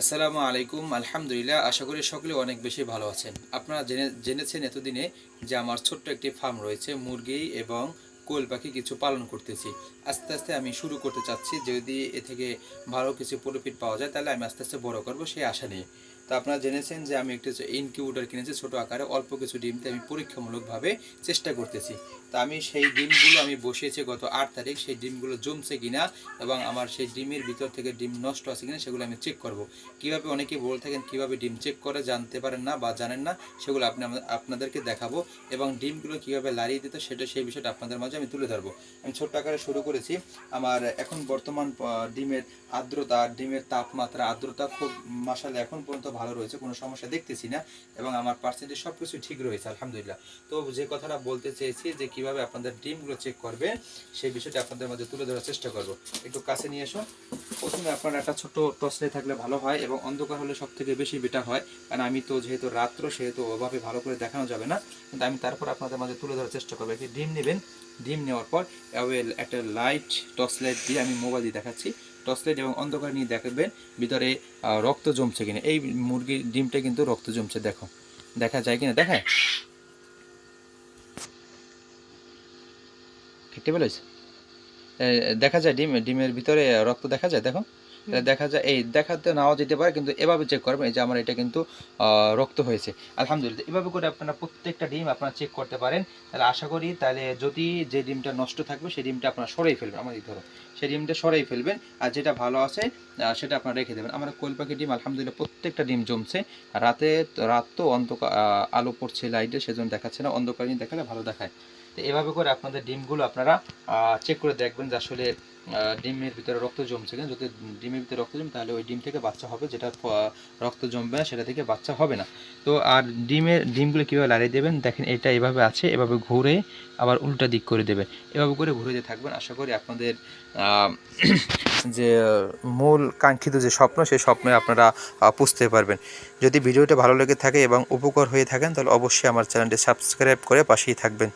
আসসালামু আলাইকুম। আলহামদুলিল্লাহ, আশা করি সকলে অনেক বেশি ভালো আছেন। আপনারা জেনেছেন এতদিনে যে আমার ছোট্ট একটি ফার্ম রয়েছে, মুরগি এবং কোয়েল পাখি কিছু পালন করতেছি। আস্তে আস্তে আমি শুরু করতে চাচ্ছি, যদি এ থেকে ভালো কিছু প্রফিট পাওয়া যায় তাহলে আমি আস্তে আস্তে বড় করব সেই আশা নিয়ে। তো আপনারা জেনেছেন যে আমি একটি ইনকিউবেটর কিনেছি ছোটো আকারে, অল্প কিছু ডিমতে আমি পরীক্ষামূলকভাবে চেষ্টা করতেছি। তো আমি সেই ডিমগুলো আমি বসিয়েছি গত 8 তারিখ, সেই ডিমগুলো জমছে কিনা এবং আমার সেই ডিমের ভিতর থেকে ডিম নষ্ট আছে কিনা সেগুলো আমি চেক করব। কীভাবে, অনেকেই বলে থাকেন কীভাবে ডিম চেক করে, জানতে পারেন না বা জানেন না, সেগুলো আপনাদেরকে দেখাবো এবং ডিমগুলো কীভাবে লাড়িয়ে দিতে সেই বিষয়টা আপনাদের মাঝে আমি তুলে ধরবো। আমি ছোট্ট আকারে শুরু করেছি। আমার এখন বর্তমান ডিমের আর্দ্রতা, ডিমের তাপমাত্রা, আর্দ্রতা খুব মাশাআল্লাহ এখন পর্যন্ত ভালো রয়েছে, কোনো সমস্যা দেখতেছি না এবং আমার পার্সেন্টেজ সব কিছু ঠিক রয়েছে আলহামদুলিল্লাহ। তো যে কথাটা বলতে চেয়েছি যে কীভাবে আপনাদের ডিমগুলো চেক করবে সেই বিষয়টা আপনাদের মাঝে তুলে ধরার চেষ্টা করব। একটু কাছে নিয়ে এসো। প্রথমে আপনার একটা ছোট টর্চলাইট থাকলে ভালো হয় এবং অন্ধকার হলে সব থেকে বেশি বেটার হয়, কারণ আমি তো যেহেতু রাত্র সেহেতু ওভাবে ভালো করে দেখানো যাবে না, কিন্তু আমি তারপর আপনাদের মাঝে তুলে ধরার চেষ্টা করবো। একটি ডিম নেবেন, ডিম নেওয়ার পর একটা লাইট টর্চলাইট দিয়ে আমি মোবাইল দিয়ে দেখাচ্ছি, টর্চলাইট এবং অন্ধকার নিয়ে দেখবেন ভিতরে রক্ত জমছে কিনা। এই মুরগির ডিমটা কিন্তু রক্ত জমছে, দেখো দেখা যায় কিনা, দেখায় দেখতে পেলেছে, দেখা যায় ডিমের ভিতরে রক্ত দেখা যায়, দেখো এটা দেখা যায়। এই দেখাতে নাও যেতে পারে, কিন্তু এভাবে চেক করবেন, এই যে আমার এটা কিন্তু রক্ত হয়েছে আলহামদুলিল্লাহ। এভাবে করে আপনারা প্রত্যেকটা ডিম আপনারা চেক করতে পারেন, তাহলে আশা করি তাহলে যদি যে ডিমটা নষ্ট থাকবে সেই ডিমটা আপনারা সরাই ফেলবেন, আমাদের ধরো সেই ডিমটা সরাই ফেলবেন, আর যেটা ভালো আছে সেটা আপনারা রেখে দেবেন। আমার কোয়েল পাখির ডিম আলহামদুলিল্লাহ প্রত্যেকটা ডিম জমছে। রাত তো অন্ধকার, আলো পড়ছে লাইটে, সেজন্য দেখাচ্ছে না, অন্ধকার নিয়ে দেখালে ভালো দেখায়। তো এভাবে করে আপনাদের ডিমগুলো আপনারা চেক করে দেখবেন যে আসলে ডিমের ভিতরে রক্ত জমছে কিনা। যদি ডিমের ভিতরে রক্ত জমে তাহলে ওই ডিম থেকে বাচ্চা হবে, যেটা রক্ত জমবে না সেটা থেকে বাচ্চা হবে না। তো আর ডিমগুলো কীভাবে লাড়িয়ে দেবেন দেখেন, এটা এভাবে আছে, এভাবে ঘুরে আবার উল্টা দিক করে দেবেন, এভাবে করে ঘুরে দিয়ে থাকবেন। আশা করি আপনাদের যে মূল কাঙ্ক্ষিত যে স্বপ্ন, সেই স্বপ্নে আপনারা পুষতে পারবেন। যদি ভিডিওটা ভালো লেগে থাকে এবং উপকার হয়ে থাকেন তাহলে অবশ্যই আমার চ্যানেলটি সাবস্ক্রাইব করে পাশেই থাকবেন।